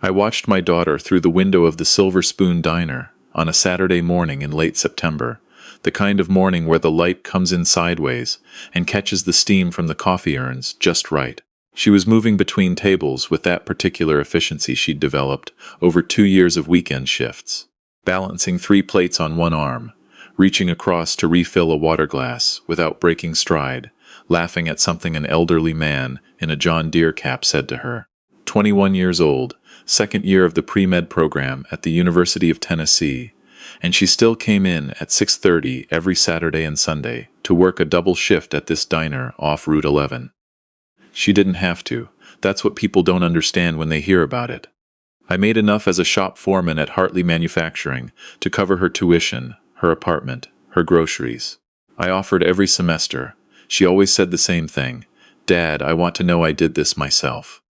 I watched my daughter through the window of the Silver Spoon Diner on a Saturday morning in late September, the kind of morning where the light comes in sideways and catches the steam from the coffee urns just right. She was moving between tables with that particular efficiency she'd developed over 2 years of weekend shifts, balancing 3 plates on one arm, reaching across to refill a water glass without breaking stride, laughing at something an elderly man in a John Deere cap said to her. 21 years old, second year of the pre-med program at the University of Tennessee, and she still came in at 6:30 every Saturday and Sunday to work a double shift at this diner off Route 11. She didn't have to. That's what people don't understand when they hear about it. I made enough as a shop foreman at Hartley Manufacturing to cover her tuition, her apartment, her groceries. I offered every semester. She always said the same thing. Dad, I want to know I did this myself.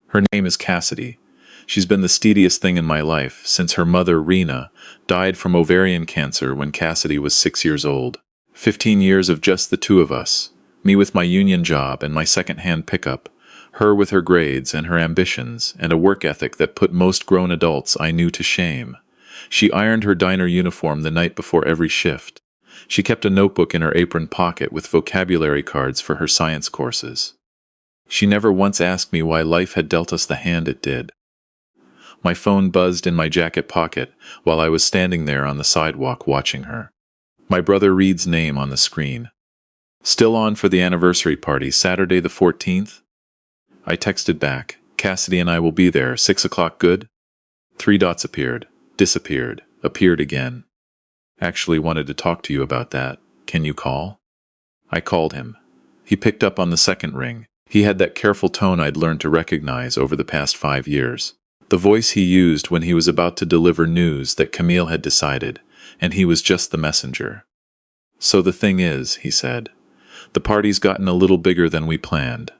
Her name is Cassidy. She's been the steadiest thing in my life since her mother, Rena, died from ovarian cancer when Cassidy was 6 years old. 15 years of just the two of us. Me with my union job and my second-hand pickup. Her with her grades and her ambitions and a work ethic that put most grown adults I knew to shame. She ironed her diner uniform the night before every shift. She kept a notebook in her apron pocket with vocabulary cards for her science courses. She never once asked me why life had dealt us the hand it did. My phone buzzed in my jacket pocket while I was standing there on the sidewalk watching her. My brother Reed's name on the screen. Still on for the anniversary party, Saturday the 14th? I texted back, Cassidy and I will be there, 6 o'clock good? 3 dots appeared, disappeared, appeared again. Actually wanted to talk to you about that. Can you call? I called him. He picked up on the second ring. He had that careful tone I'd learned to recognize over the past 5 years. The voice he used when he was about to deliver news that Camille had decided, and he was just the messenger. So the thing is, he said, the party's gotten a little bigger than we planned.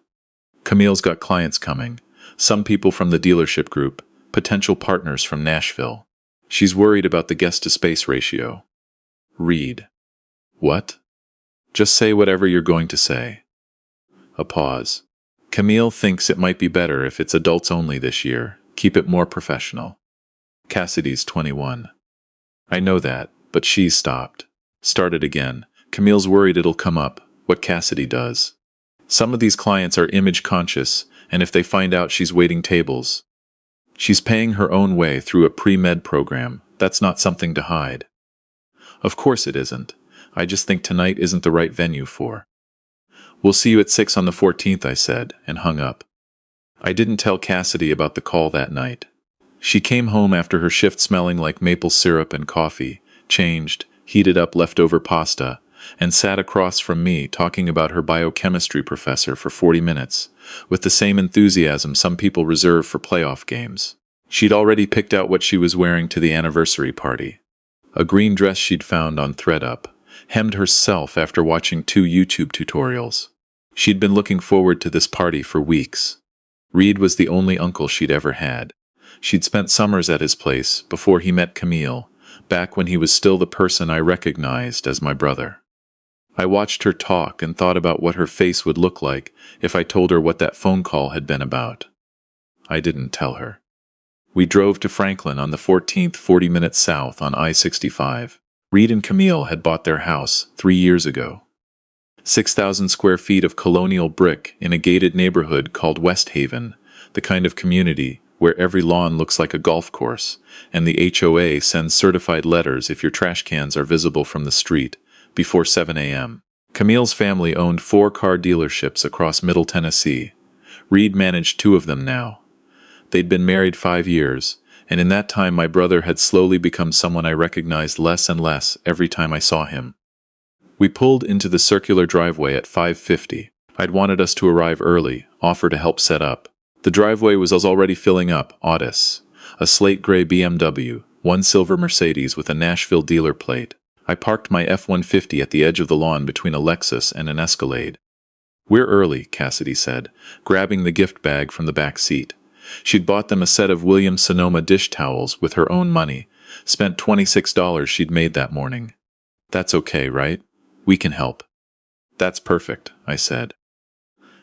Camille's got clients coming, some people from the dealership group, potential partners from Nashville. She's worried about the guest-to-space ratio. Reed. What? Just say whatever you're going to say. A pause. Camille thinks it might be better if it's adults only this year. Keep it more professional. Cassidy's 21. I know that, but she's stopped. Started again. Camille's worried it'll come up, what Cassidy does. Some of these clients are image conscious, and if they find out she's waiting tables. She's paying her own way through a pre-med program. That's not something to hide. Of course it isn't. I just think tonight isn't the right venue for. We'll see you at 6 on the 14th, I said, and hung up. I didn't tell Cassidy about the call that night. She came home after her shift smelling like maple syrup and coffee, changed, heated up leftover pasta, and sat across from me talking about her biochemistry professor for 40 minutes, with the same enthusiasm some people reserve for playoff games. She'd already picked out what she was wearing to the anniversary party. A green dress she'd found on ThreadUp, hemmed herself after watching 2 YouTube tutorials. She'd been looking forward to this party for weeks. Reed was the only uncle she'd ever had. She'd spent summers at his place before he met Camille, back when he was still the person I recognized as my brother. I watched her talk and thought about what her face would look like if I told her what that phone call had been about. I didn't tell her. We drove to Franklin on the 14th, 40 minutes south on I-65. Reed and Camille had bought their house 3 years ago. 6,000 square feet of colonial brick in a gated neighborhood called West Haven, the kind of community where every lawn looks like a golf course, and the HOA sends certified letters if your trash cans are visible from the street before 7 a.m. Camille's family owned 4 car dealerships across Middle Tennessee. Reed managed 2 of them now. They'd been married 5 years, and in that time my brother had slowly become someone I recognized less and less every time I saw him. We pulled into the circular driveway at 5:50. I'd wanted us to arrive early, offer to help set up. The driveway was already filling up, Otis. A slate gray BMW, 1 silver Mercedes with a Nashville dealer plate. I parked my F-150 at the edge of the lawn between a Lexus and an Escalade. We're early, Cassidy said, grabbing the gift bag from the back seat. She'd bought them a set of Williams-Sonoma dish towels with her own money, spent $26 she'd made that morning. That's okay, right? We can help. That's perfect, I said.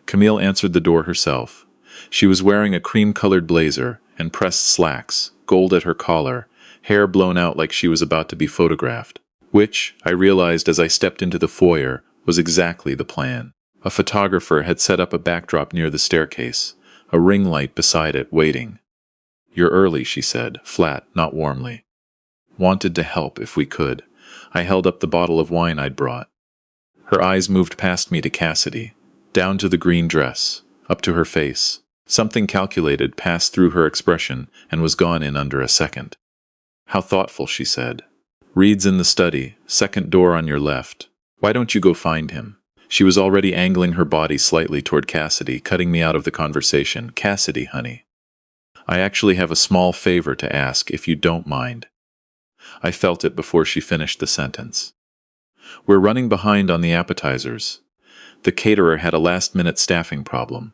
Camille answered the door herself. She was wearing a cream-colored blazer and pressed slacks, gold at her collar, hair blown out like she was about to be photographed, which, I realized as I stepped into the foyer, was exactly the plan. A photographer had set up a backdrop near the staircase, a ring light beside it, waiting. "You're early," she said, flat, not warmly. "Wanted to help if we could." I held up the bottle of wine I'd brought. Her eyes moved past me to Cassidy, down to the green dress, up to her face. Something calculated passed through her expression and was gone in under a second. "How thoughtful," she said. "Reed's in the study, second door on your left. Why don't you go find him?" She was already angling her body slightly toward Cassidy, cutting me out of the conversation. "Cassidy, honey, I actually have a small favor to ask, if you don't mind." I felt it before she finished the sentence. "We're running behind on the appetizers. The caterer had a last-minute staffing problem.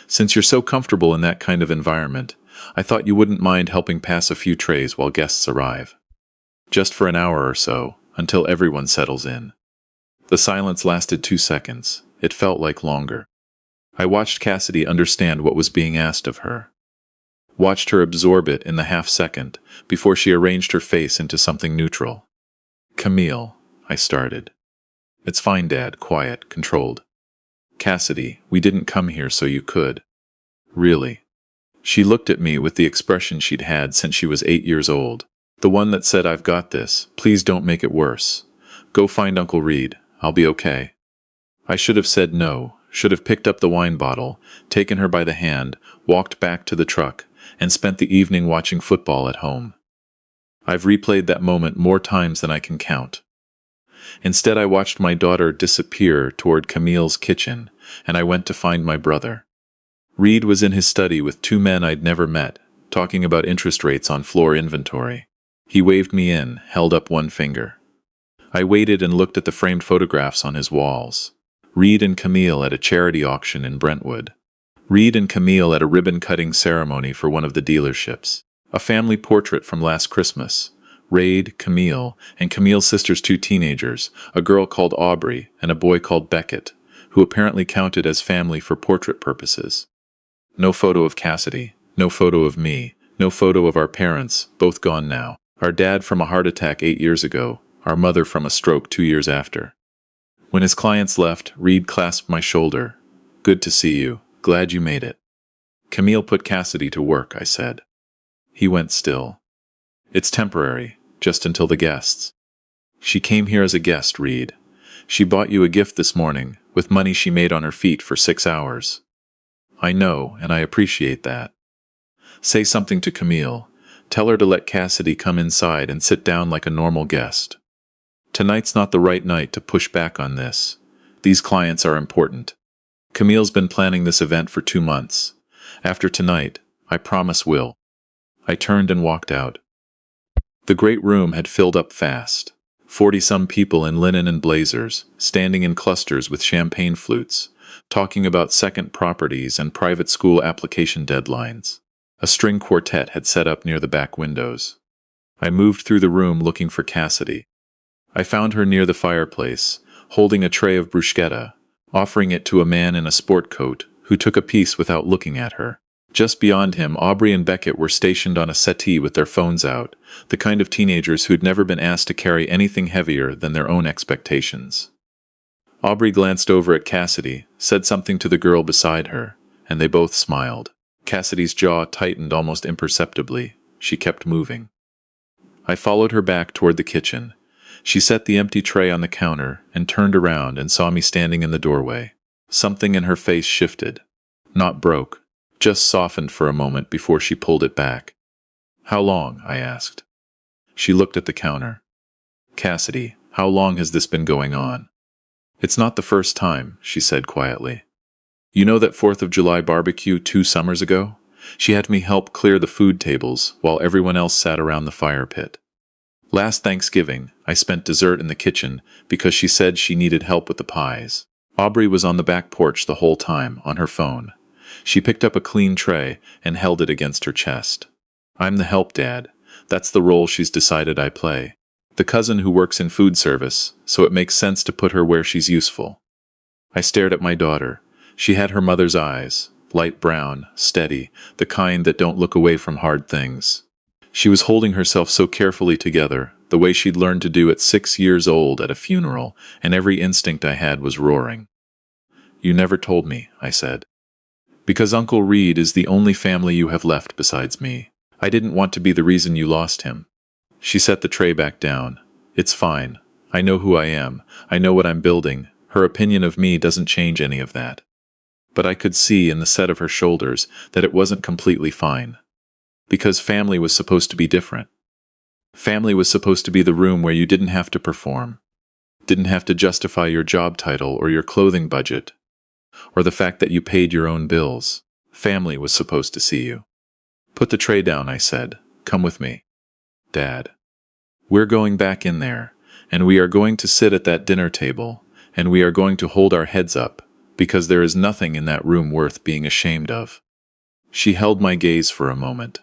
Since you're so comfortable in that kind of environment, I thought you wouldn't mind helping pass a few trays while guests arrive. Just for an hour or so, until everyone settles in." The silence lasted 2 seconds. It felt like longer. I watched Cassidy understand what was being asked of her. Watched her absorb it in the half-second, before she arranged her face into something neutral. "Camille," I started. "It's fine, Dad, quiet, controlled." "Cassidy, we didn't come here so you could." "Really?" She looked at me with the expression she'd had since she was 8 years old. The one that said, "I've got this, please don't make it worse. Go find Uncle Reed, I'll be okay." I should have said no, should have picked up the wine bottle, taken her by the hand, walked back to the truck, and spent the evening watching football at home. I've replayed that moment more times than I can count. Instead, I watched my daughter disappear toward Camille's kitchen, and I went to find my brother. Reed was in his study with 2 men I'd never met, talking about interest rates on floor inventory. He waved me in, held up one finger. I waited and looked at the framed photographs on his walls. Reed and Camille at a charity auction in Brentwood. Reed and Camille at a ribbon-cutting ceremony for one of the dealerships. A family portrait from last Christmas. Reed, Camille, and Camille's sister's 2 teenagers, a girl called Aubrey and a boy called Beckett, who apparently counted as family for portrait purposes. No photo of Cassidy, no photo of me, no photo of our parents, both gone now. Our dad from a heart attack 8 years ago, our mother from a stroke 2 years after. When his clients left, Reed clasped my shoulder. "Good to see you. Glad you made it." "Camille put Cassidy to work," I said. He went still. "It's temporary, just until the guests." "She came here as a guest, Reed. She bought you a gift this morning, with money she made on her feet for 6 hours. "I know, and I appreciate that." "Say something to Camille. Tell her to let Cassidy come inside and sit down like a normal guest. Tonight's not the right night to push back on this. These clients are important. Camille's been planning this event for 2 months. After tonight, I promise we'll." I turned and walked out. The great room had filled up fast. 40-some people in linen and blazers, standing in clusters with champagne flutes, talking about second properties and private school application deadlines. A string quartet had set up near the back windows. I moved through the room looking for Cassidy. I found her near the fireplace, holding a tray of bruschetta, offering it to a man in a sport coat, who took a piece without looking at her. Just beyond him, Aubrey and Beckett were stationed on a settee with their phones out, the kind of teenagers who'd never been asked to carry anything heavier than their own expectations. Aubrey glanced over at Cassidy, said something to the girl beside her, and they both smiled. Cassidy's jaw tightened almost imperceptibly. She kept moving. I followed her back toward the kitchen. She set the empty tray on the counter and turned around and saw me standing in the doorway. Something in her face shifted. Not broke, just softened for a moment before she pulled it back. "How long?" I asked. She looked at the counter. "Cassidy, how long has this been going on?" "It's not the first time," she said quietly. "You know that 4th of July barbecue 2 summers ago? She had me help clear the food tables while everyone else sat around the fire pit. Last Thanksgiving, I spent dessert in the kitchen because she said she needed help with the pies. Aubrey was on the back porch the whole time, on her phone. She picked up a clean tray and held it against her chest. I'm the help dad. That's the role she's decided I play. The cousin who works in food service, so it makes sense to put her where she's useful." I stared at my daughter. She had her mother's eyes, light brown, steady, the kind that don't look away from hard things. She was holding herself so carefully together, the way she'd learned to do at 6 years old at a funeral, and every instinct I had was roaring. "You never told me," I said. "Because Uncle Reed is the only family you have left besides me. I didn't want to be the reason you lost him." She set the tray back down. "It's fine. I know who I am. I know what I'm building. Her opinion of me doesn't change any of that." But I could see in the set of her shoulders that it wasn't completely fine. Because family was supposed to be different. Family was supposed to be the room where you didn't have to perform, didn't have to justify your job title or your clothing budget, or the fact that you paid your own bills. Family was supposed to see you. "Put the tray down," I said. "Come with me." "Dad. We're going back in there, and we are going to sit at that dinner table, and we are going to hold our heads up, because there is nothing in that room worth being ashamed of." She held my gaze for a moment.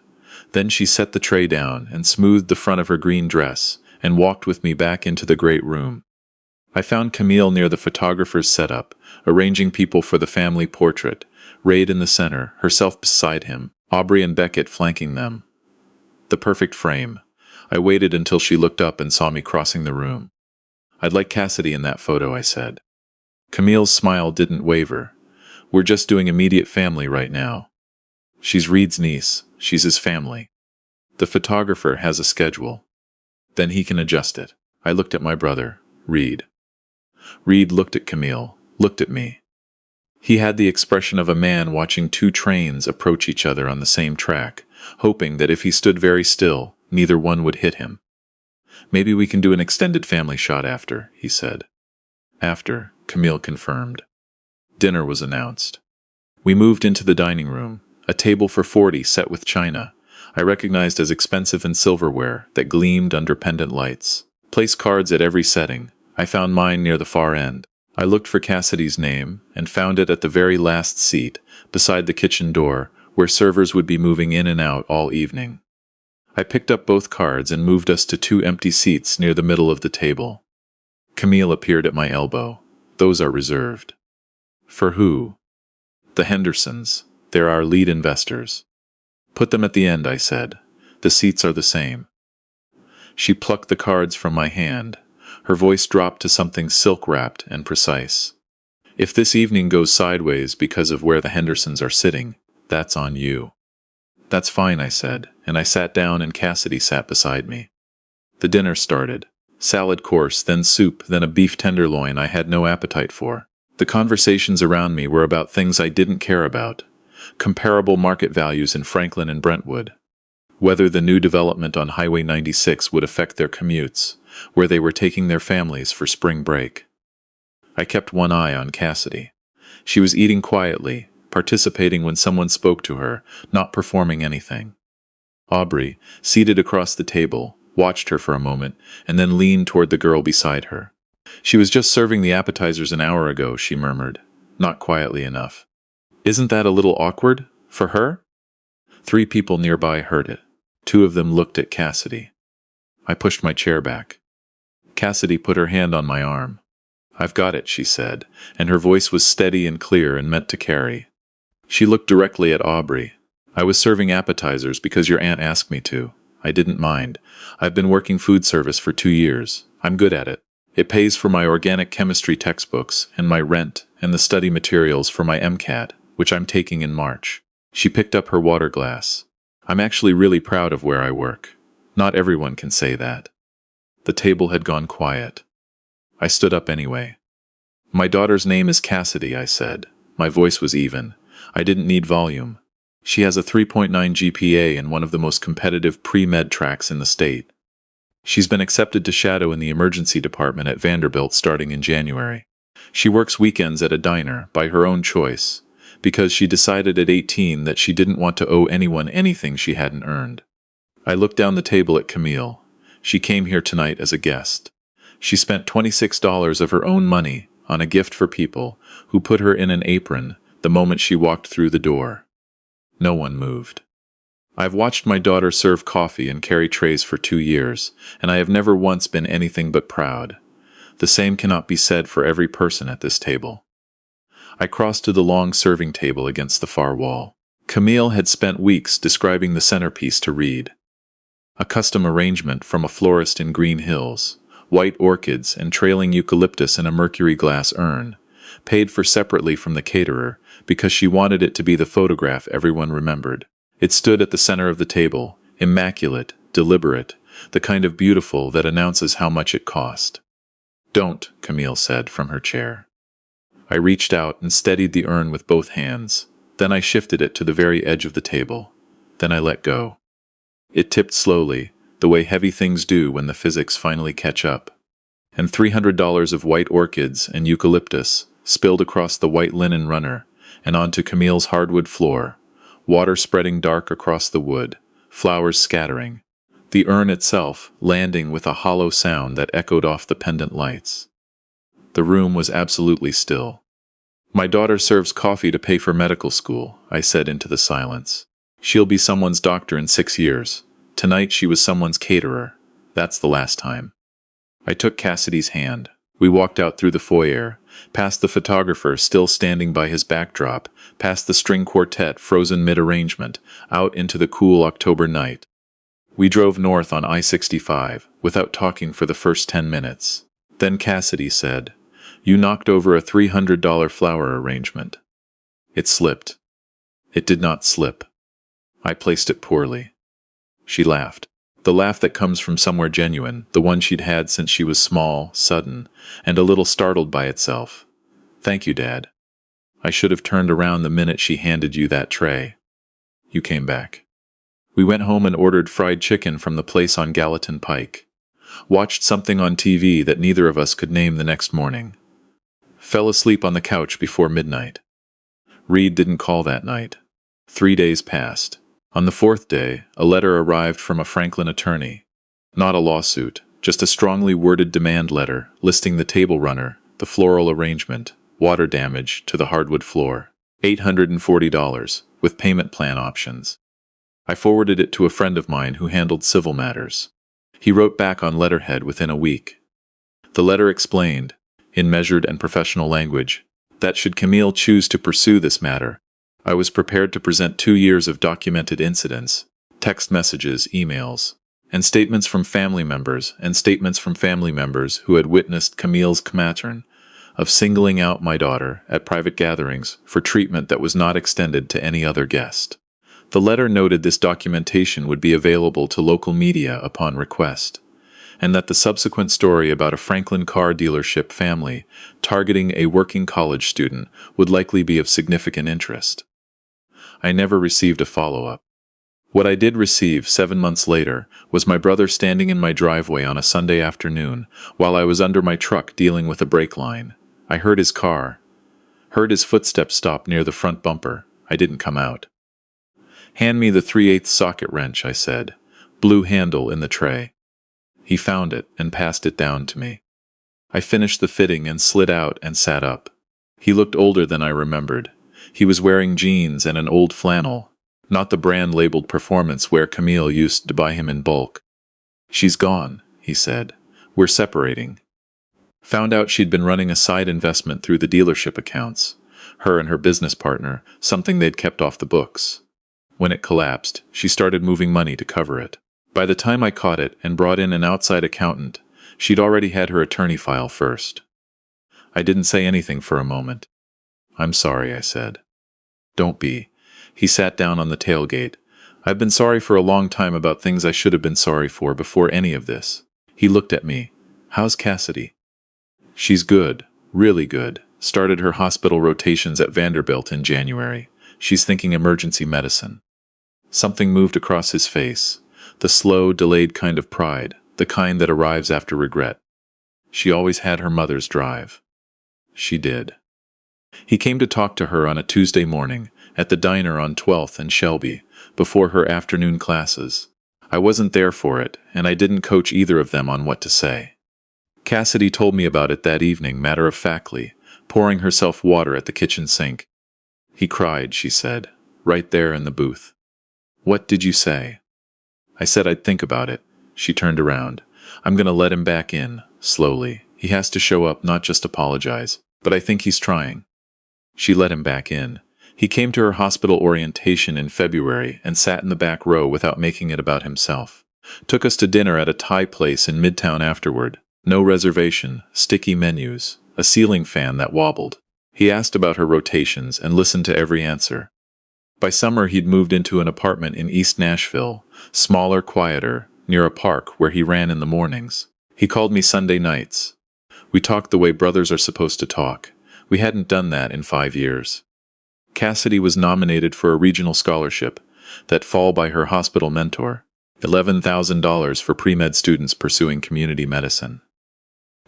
Then she set the tray down and smoothed the front of her green dress and walked with me back into the great room. I found Camille near the photographer's setup, arranging people for the family portrait, Raid in the center, herself beside him, Aubrey and Beckett flanking them. The perfect frame. I waited until she looked up and saw me crossing the room. "I'd like Cassidy in that photo," I said. Camille's smile didn't waver. "We're just doing immediate family right now. She's Reed's niece. She's his family. The photographer has a schedule. Then he can adjust it." I looked at my brother, Reed. Reed looked at Camille, looked at me. He had the expression of a man watching two trains approach each other on the same track, hoping that if he stood very still, neither one would hit him. "Maybe we can do an extended family shot after," he said. "After," Camille confirmed. Dinner was announced. We moved into the dining room, a table for 40 set with china, I recognized as expensive and silverware that gleamed under pendant lights. Place cards at every setting. I found mine near the far end. I looked for Cassidy's name and found it at the very last seat, beside the kitchen door, where servers would be moving in and out all evening. I picked up both cards and moved us to 2 empty seats near the middle of the table. Camille appeared at my elbow. "Those are reserved." "For who?" "The Hendersons. They're our lead investors." "Put them at the end," I said. "The seats are the same." She plucked the cards from my hand. Her voice dropped to something silk-wrapped and precise. "If this evening goes sideways because of where the Hendersons are sitting, that's on you." "That's fine," I said, and I sat down and Cassidy sat beside me. The dinner started. Salad course, then soup, then a beef tenderloin I had no appetite for. The conversations around me were about things I didn't care about. Comparable market values in Franklin and Brentwood. Whether the new development on Highway 96 would affect their commutes, where they were taking their families for spring break. I kept one eye on Cassidy. She was eating quietly, participating when someone spoke to her, not performing anything. Aubrey, seated across the table, watched her for a moment, and then leaned toward the girl beside her. "She was just serving the appetizers an hour ago," she murmured, not quietly enough. "Isn't that a little awkward? For her?" 3 people nearby heard it. 2 of them looked at Cassidy. I pushed my chair back. Cassidy put her hand on my arm. "I've got it," she said, and her voice was steady and clear and meant to carry. She looked directly at Aubrey. "I was serving appetizers because your aunt asked me to. I didn't mind. I've been working food service for 2 years. I'm good at it. It pays for my organic chemistry textbooks and my rent and the study materials for my MCAT, which I'm taking in March." She picked up her water glass. "I'm actually really proud of where I work. Not everyone can say that." The table had gone quiet. I stood up anyway. "My daughter's name is Cassidy," I said. My voice was even. I didn't need volume. "She has a 3.9 GPA in one of the most competitive pre-med tracks in the state. She's been accepted to shadow in the emergency department at Vanderbilt starting in January. She works weekends at a diner, by her own choice, because she decided at 18 that she didn't want to owe anyone anything she hadn't earned." I looked down the table at Camille. She came here tonight as a guest. She spent $26 of her own money on a gift for people who put her in an apron the moment she walked through the door. No one moved. I've watched my daughter serve coffee and carry trays for 2 years, and I have never once been anything but proud. The same cannot be said for every person at this table. I crossed to the long serving table against the far wall. Camille had spent weeks describing the centerpiece to Reed. A custom arrangement from a florist in Green Hills, white orchids and trailing eucalyptus in a mercury glass urn, paid for separately from the caterer because she wanted it to be the photograph everyone remembered. It stood at the center of the table, immaculate, deliberate, the kind of beautiful that announces how much it cost. "Don't," Camille said from her chair. I reached out and steadied the urn with both hands. Then I shifted it to the very edge of the table. Then I let go. It tipped slowly, the way heavy things do when the physics finally catch up. And $300 of white orchids and eucalyptus spilled across the white linen runner and onto Camille's hardwood floor, water spreading dark across the wood, flowers scattering, the urn itself landing with a hollow sound that echoed off the pendant lights. The room was absolutely still. "My daughter serves coffee to pay for medical school," I said into the silence. "She'll be someone's doctor in 6 years. Tonight she was someone's caterer. That's the last time." I took Cassidy's hand. We walked out through the foyer, past the photographer still standing by his backdrop, past the string quartet frozen mid-arrangement, out into the cool October night. We drove north on I-65, without talking for the first 10 minutes. Then Cassidy said, "You knocked over a $300 flower arrangement." It slipped. It did not slip. I placed it poorly. She laughed. The laugh that comes from somewhere genuine, the one she'd had since she was small, sudden, and a little startled by itself. "Thank you, Dad. I should have turned around the minute she handed you that tray. You came back." We went home and ordered fried chicken from the place on Gallatin Pike. Watched something on TV that neither of us could name the next morning. Fell asleep on the couch before midnight. Reed didn't call that night. 3 days passed. On the 4th day, a letter arrived from a Franklin attorney. Not a lawsuit, just a strongly worded demand letter listing the table runner, the floral arrangement, water damage to the hardwood floor. $840, with payment plan options. I forwarded it to a friend of mine who handled civil matters. He wrote back on letterhead within a week. The letter explained, in measured and professional language, that should Camille choose to pursue this matter, I was prepared to present 2 years of documented incidents, text messages, emails, and statements from family members who had witnessed Camille's pattern of singling out my daughter at private gatherings for treatment that was not extended to any other guest. The letter noted this documentation would be available to local media upon request, and that the subsequent story about a Franklin car dealership family targeting a working college student would likely be of significant interest. I never received a follow-up. What I did receive 7 months later was my brother standing in my driveway on a Sunday afternoon while I was under my truck dealing with a brake line. I heard his footsteps stop near the front bumper. I didn't come out. "Hand me the 3/8 socket wrench," I said. "Blue handle in the tray." He found it and passed it down to me. I finished the fitting and slid out and sat up. He looked older than I remembered. He was wearing jeans and an old flannel, not the brand-labeled performance wear Camille used to buy him in bulk. "She's gone," he said. "We're separating." Found out she'd been running a side investment through the dealership accounts, her and her business partner, something they'd kept off the books. When it collapsed, she started moving money to cover it. By the time I caught it and brought in an outside accountant, she'd already had her attorney file first. I didn't say anything for a moment. "I'm sorry," I said. "Don't be." He sat down on the tailgate. "I've been sorry for a long time about things I should have been sorry for before any of this." He looked at me. "How's Cassidy?" "She's good, really good. Started her hospital rotations at Vanderbilt in January. She's thinking emergency medicine." Something moved across his face. The slow, delayed kind of pride, the kind that arrives after regret. She always had her mother's drive. She did. He came to talk to her on a Tuesday morning, at the diner on 12th and Shelby, before her afternoon classes. I wasn't there for it, and I didn't coach either of them on what to say. Cassidy told me about it that evening matter-of-factly, pouring herself water at the kitchen sink. "He cried," she said, "right there in the booth." "What did you say?" I said I'd think about it. She turned around. "I'm going to let him back in, slowly. He has to show up, not just apologize. But I think he's trying." She let him back in. He came to her hospital orientation in February and sat in the back row without making it about himself. Took us to dinner at a Thai place in Midtown afterward. No reservation, sticky menus, a ceiling fan that wobbled. He asked about her rotations and listened to every answer. By summer, he'd moved into an apartment in East Nashville, smaller, quieter, near a park where he ran in the mornings. He called me Sunday nights. We talked the way brothers are supposed to talk. We hadn't done that in 5 years. Cassidy was nominated for a regional scholarship, that fall by her hospital mentor, $11,000 for pre-med students pursuing community medicine.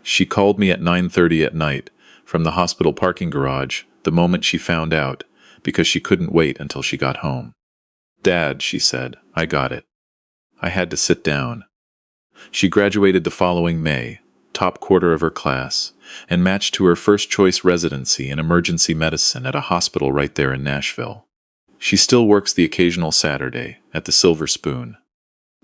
She called me at 9:30 at night from the hospital parking garage the moment she found out, because she couldn't wait until she got home. "Dad," she said, "I got it." I had to sit down. She graduated the following May, top quarter of her class, and matched to her first-choice residency in emergency medicine at a hospital right there in Nashville. She still works the occasional Saturday at the Silver Spoon.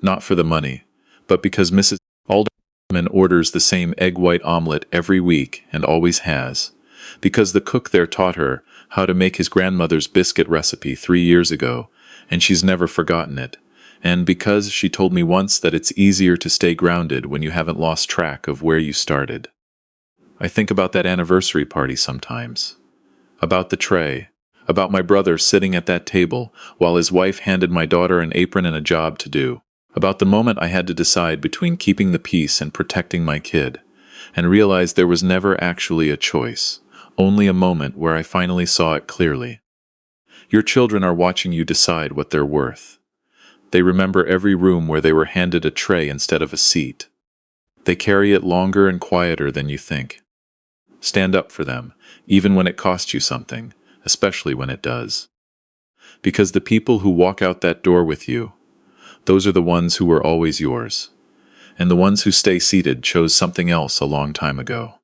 Not for the money, but because Mrs. Alderman orders the same egg white omelet every week and always has. Because the cook there taught her how to make his grandmother's biscuit recipe 3 years ago, and she's never forgotten it. And because she told me once that it's easier to stay grounded when you haven't lost track of where you started. I think about that anniversary party sometimes. About the tray. About my brother sitting at that table while his wife handed my daughter an apron and a job to do. About the moment I had to decide between keeping the peace and protecting my kid, and realized there was never actually a choice, only a moment where I finally saw it clearly. Your children are watching you decide what they're worth. They remember every room where they were handed a tray instead of a seat. They carry it longer and quieter than you think. Stand up for them, even when it costs you something, especially when it does. Because the people who walk out that door with you, those are the ones who were always yours. And the ones who stay seated chose something else a long time ago.